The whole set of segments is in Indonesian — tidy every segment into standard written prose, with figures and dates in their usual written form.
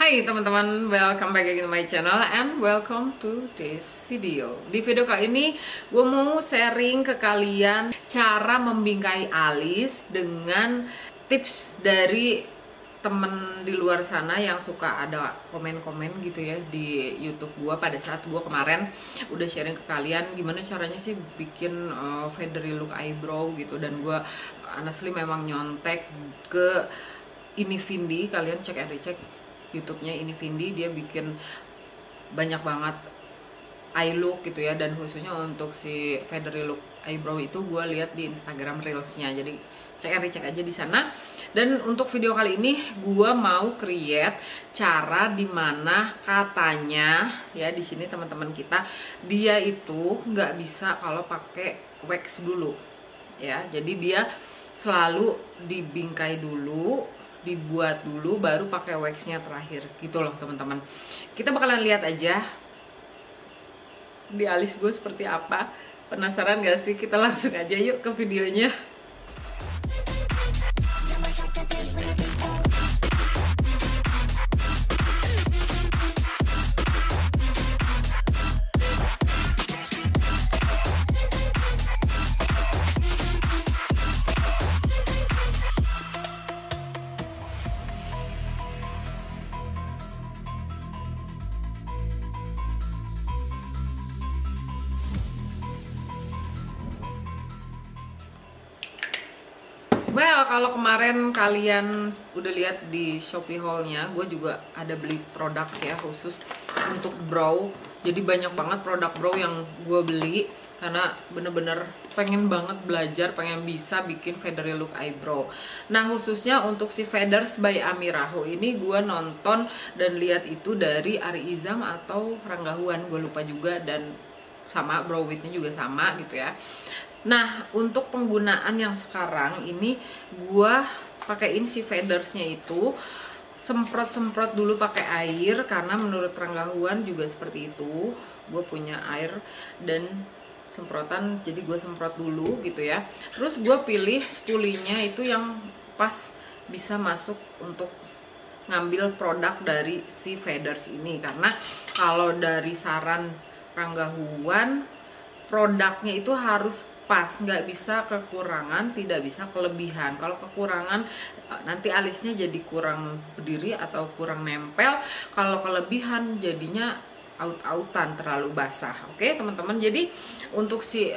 Hai teman-teman, welcome back again to my channel and welcome to this video. Di video kali ini gue mau sharing ke kalian cara membingkai alis dengan tips dari temen di luar sana yang suka ada komen-komen gitu ya di YouTube gue pada saat gue kemarin udah sharing ke kalian gimana caranya sih bikin feathery look eyebrow gitu, dan gue honestly memang nyontek ke Ini Vindi. Kalian cek and recheck YouTube-nya Ini Vindi, dia bikin banyak banget eye look gitu ya, dan khususnya untuk si feathery look eyebrow itu gue lihat di Instagram Reels-nya, jadi cek and recheck aja di sana. Dan untuk video kali ini gue mau create cara dimana katanya ya di sini teman-teman kita dia itu nggak bisa kalau pakai wax dulu ya, jadi dia selalu dibingkai dulu, dibuat dulu baru pakai waxnya terakhir gitu loh teman-teman. Kita bakalan lihat aja di alis gue seperti apa. Penasaran gak sih? Kita langsung aja yuk ke videonya. Well, kalau kemarin kalian udah lihat di Shopee haul-nya, gue juga ada beli produk ya khusus untuk brow. Jadi banyak banget produk brow yang gue beli karena bener-bener pengen banget belajar, pengen bisa bikin feathery look eyebrow. Nah khususnya untuk si Feathers by Amiraho ini gue nonton dan lihat itu dari Ari Izam atau Ranggahuan, gue lupa juga, dan sama brow width-nya juga sama gitu ya. Nah untuk penggunaan yang sekarang ini gua pakaiin si feathersnya itu semprot-semprot dulu pakai air, karena menurut Ranggahuan juga seperti itu. Gue punya air dan semprotan, jadi gue semprot dulu gitu ya. Terus gue pilih spulinya itu yang pas bisa masuk untuk ngambil produk dari si feathers ini, karena kalau dari saran Ranggahuan produknya itu harus pas, nggak bisa kekurangan, tidak bisa kelebihan. Kalau kekurangan nanti alisnya jadi kurang berdiri atau kurang nempel, kalau kelebihan jadinya out-outan, terlalu basah. Oke teman-teman, jadi untuk si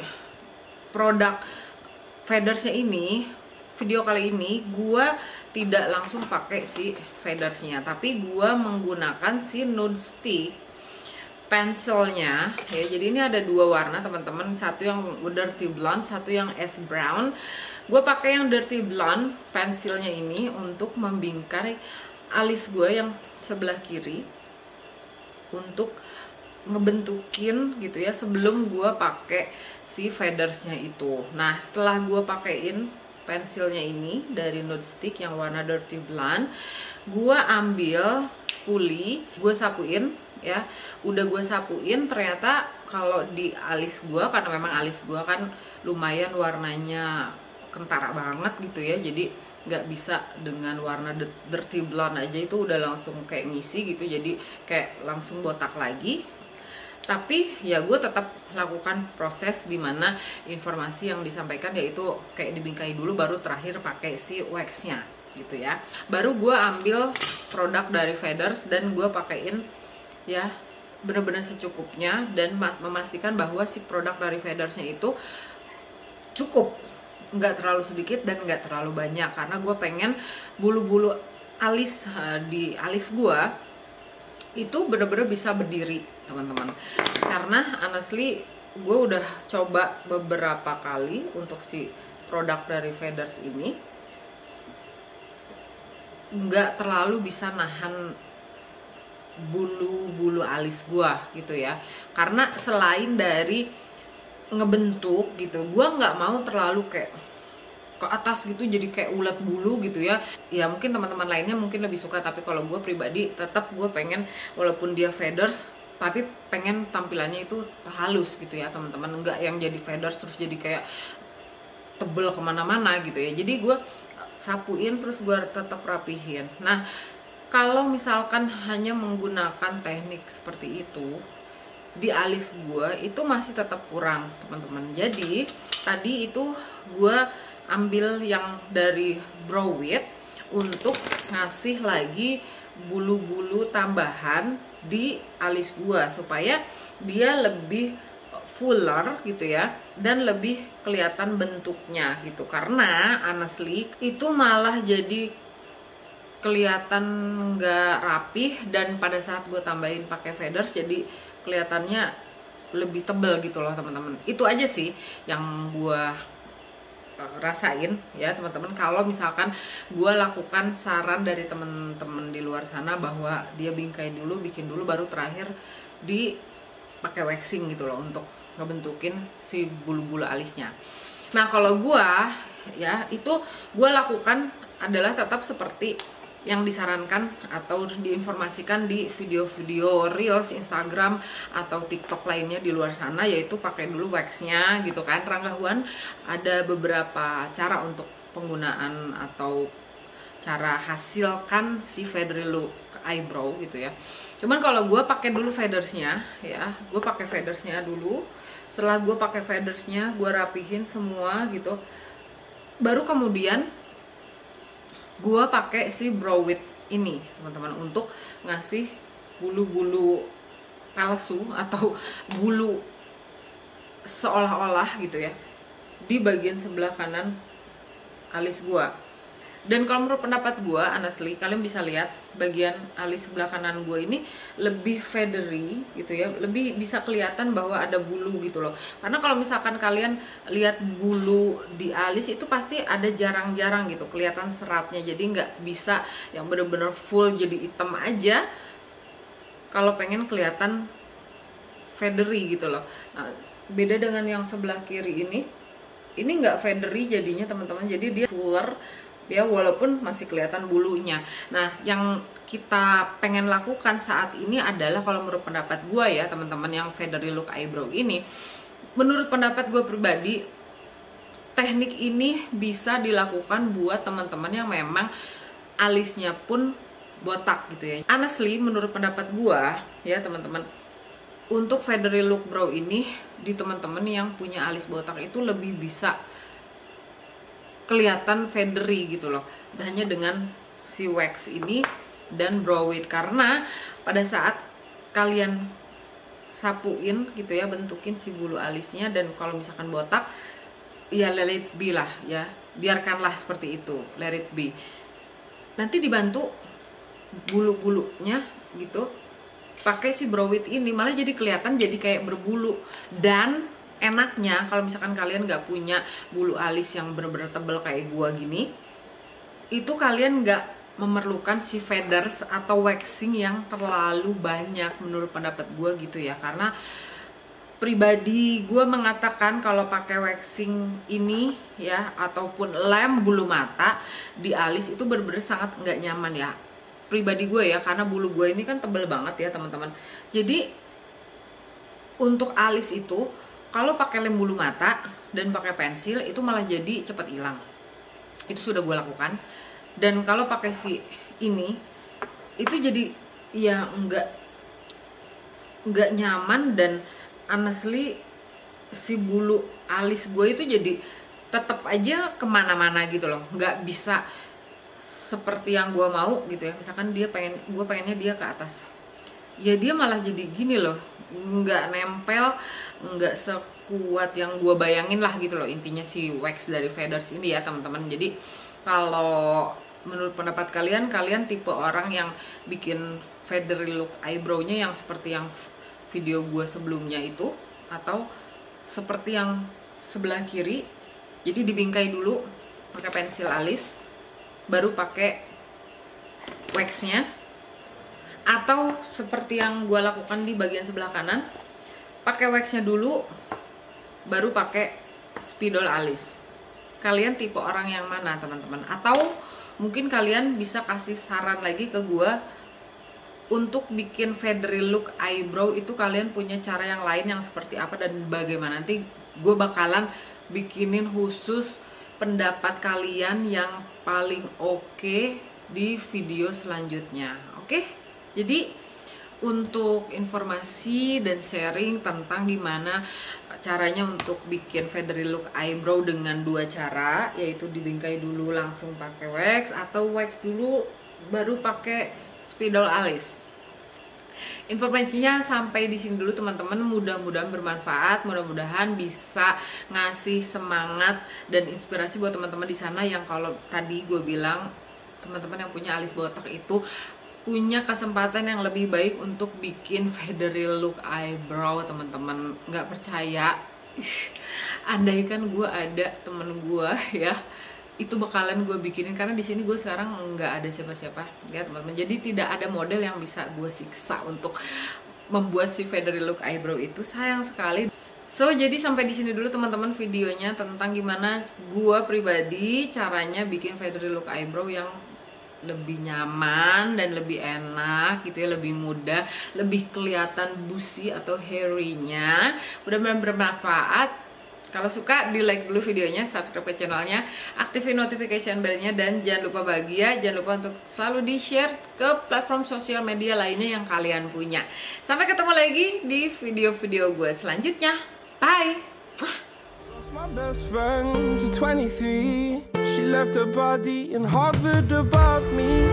produk feathersnya ini, video kali ini gua tidak langsung pakai si feathersnya, tapi gua menggunakan si nude stick pensilnya ya. Jadi ini ada dua warna teman-teman, satu yang dirty blonde, satu yang ash brown. Gue pakai yang dirty blonde pensilnya ini untuk membingkai alis gue yang sebelah kiri, untuk ngebentukin gitu ya sebelum gue pakai si feathersnya itu. Nah setelah gue pakein pensilnya ini dari nude stick yang warna dirty blonde, gue ambil spoolie, gue sapuin ya. Udah gue sapuin, ternyata kalau di alis gue, karena memang alis gue kan lumayan warnanya kentara banget gitu ya, jadi nggak bisa dengan warna dirty blonde aja itu udah langsung kayak ngisi gitu, jadi kayak langsung botak lagi. Tapi ya gue tetap lakukan proses dimana informasi yang disampaikan yaitu kayak dibingkai dulu baru terakhir pakai si waxnya gitu ya. Baru gue ambil produk dari Feathers dan gue pakein ya bener-bener secukupnya, dan memastikan bahwa si produk dari feathersnya itu cukup, nggak terlalu sedikit dan nggak terlalu banyak, karena gue pengen bulu-bulu alis di alis gue itu bener-bener bisa berdiri teman-teman. Karena honestly gue udah coba beberapa kali untuk si produk dari Feathers ini, nggak terlalu bisa nahan bulu-bulu alis gua gitu ya, karena selain dari ngebentuk gitu, gua nggak mau terlalu kayak ke atas gitu jadi kayak ulat bulu gitu ya. Ya mungkin teman-teman lainnya mungkin lebih suka, tapi kalau gue pribadi tetap gue pengen walaupun dia feathers tapi pengen tampilannya itu halus gitu ya teman-teman, enggak yang jadi feathers terus jadi kayak tebel kemana-mana gitu ya. Jadi gue sapuin terus gue tetap rapihin. Nah kalau misalkan hanya menggunakan teknik seperti itu di alis gue itu masih tetap kurang teman-teman. Jadi tadi itu gue ambil yang dari Brow It untuk ngasih lagi bulu-bulu tambahan di alis gue supaya dia lebih fuller gitu ya, dan lebih kelihatan bentuknya gitu. Karena honestly itu malah jadi kelihatan nggak rapih, dan pada saat gue tambahin pakai feathers jadi kelihatannya lebih tebel gitu loh teman-teman. Itu aja sih yang gue rasain ya teman-teman. Kalau misalkan gue lakukan saran dari temen-temen di luar sana bahwa dia bingkai dulu, bikin dulu, baru terakhir di pakai waxing gitu loh untuk ngebentukin si bulu-bulu alisnya. Nah kalau gue ya itu gue lakukan adalah tetap seperti yang disarankan atau diinformasikan di video-video Reels Instagram atau TikTok lainnya di luar sana, yaitu pakai dulu waxnya gitu kan. Rangga Huan ada beberapa cara untuk penggunaan atau cara hasilkan si feathery look eyebrow gitu ya. Cuman kalau gue pakai dulu feathersnya ya, gue pakai feathersnya dulu. Setelah gue pakai feathersnya, gue rapihin semua gitu, baru kemudian gue pakai si Brow It ini teman-teman untuk ngasih bulu-bulu palsu atau bulu seolah-olah gitu ya di bagian sebelah kanan alis gue. Dan kalau menurut pendapat gue, honestly, kalian bisa lihat bagian alis sebelah kanan gue ini lebih feathery gitu ya, lebih bisa kelihatan bahwa ada bulu gitu loh. Karena kalau misalkan kalian lihat bulu di alis itu pasti ada jarang-jarang gitu kelihatan seratnya, jadi nggak bisa yang bener-bener full jadi hitam aja kalau pengen kelihatan feathery gitu loh. Nah, beda dengan yang sebelah kiri ini nggak feathery jadinya teman-teman, jadi dia fuller dia walaupun masih kelihatan bulunya. Nah yang kita pengen lakukan saat ini adalah, kalau menurut pendapat gue ya teman-teman, yang feathery look eyebrow ini, menurut pendapat gue pribadi, teknik ini bisa dilakukan buat teman-teman yang memang alisnya pun botak gitu ya. Honestly menurut pendapat gue ya teman-teman, untuk feathery look brow ini di teman-teman yang punya alis botak itu lebih bisa kelihatan feathery gitu loh, hanya dengan si wax ini dan Brow It. Karena pada saat kalian sapuin gitu ya, bentukin si bulu alisnya, dan kalau misalkan botak ya let it be lah ya, biarkanlah seperti itu, let it be. Nanti dibantu bulu-bulunya gitu pakai si Brow It ini, malah jadi kelihatan jadi kayak berbulu. Dan enaknya kalau misalkan kalian nggak punya bulu alis yang bener-bener tebel kayak gua gini, itu kalian nggak memerlukan si feathers atau waxing yang terlalu banyak menurut pendapat gua gitu ya. Karena pribadi gua mengatakan kalau pakai waxing ini ya ataupun lem bulu mata di alis itu bener-bener sangat nggak nyaman ya, pribadi gue ya, karena bulu gue ini kan tebel banget ya teman-teman. Jadi untuk alis itu kalau pakai lem bulu mata dan pakai pensil itu malah jadi cepat hilang. Itu sudah gue lakukan. Dan kalau pakai si ini itu jadi ya nggak nyaman, dan honestly si bulu alis gue itu jadi tetap aja kemana-mana gitu loh, nggak bisa seperti yang gue mau gitu ya. Misalkan gue pengennya dia ke atas, ya dia malah jadi gini loh, nggak nempel, nggak sekuat yang gue bayangin lah gitu loh intinya si wax dari feathers ini ya teman-teman. Jadi kalau menurut pendapat kalian tipe orang yang bikin feathery look eyebrow-nya yang seperti yang video gue sebelumnya itu, atau seperti yang sebelah kiri, jadi dibingkai dulu pakai pensil alis baru pakai waxnya, atau seperti yang gue lakukan di bagian sebelah kanan, pakai waxnya dulu baru pakai spidol alis. Kalian tipe orang yang mana teman-teman? Atau mungkin kalian bisa kasih saran lagi ke gue untuk bikin feathery look eyebrow itu, kalian punya cara yang lain yang seperti apa dan bagaimana. Nanti gue bakalan bikinin khusus pendapat kalian yang paling oke di video selanjutnya. Oke, jadi untuk informasi dan sharing tentang gimana caranya untuk bikin feathery look eyebrow dengan 2 cara, yaitu dibingkai dulu langsung pakai wax atau wax dulu baru pakai spidol alis. Informasinya sampai di sini dulu teman-teman, mudah-mudahan bermanfaat, mudah-mudahan bisa ngasih semangat dan inspirasi buat teman-teman di sana yang kalau tadi gue bilang teman-teman yang punya alis botak itu punya kesempatan yang lebih baik untuk bikin feathery look eyebrow. Teman-teman nggak percaya, andai kan gue ada temen gue ya, itu bakalan gue bikinin, karena di sini gue sekarang nggak ada siapa-siapa ya teman-teman, jadi tidak ada model yang bisa gue siksa untuk membuat si feathery look eyebrow itu, sayang sekali. So jadi sampai di sini dulu teman-teman videonya tentang gimana gue pribadi caranya bikin feathery look eyebrow yang lebih nyaman dan lebih enak gitu ya, lebih mudah, lebih kelihatan bushy atau hairy-nya. Mudah-mudahan bermanfaat. Kalau suka di like dulu videonya, subscribe ke channelnya, aktifin notification bell-nya, dan jangan lupa bahagia, jangan lupa untuk selalu di share ke platform sosial media lainnya yang kalian punya. Sampai ketemu lagi di video-video gue selanjutnya. Bye. My best friend, she's 23. She left her body in Harvard above me.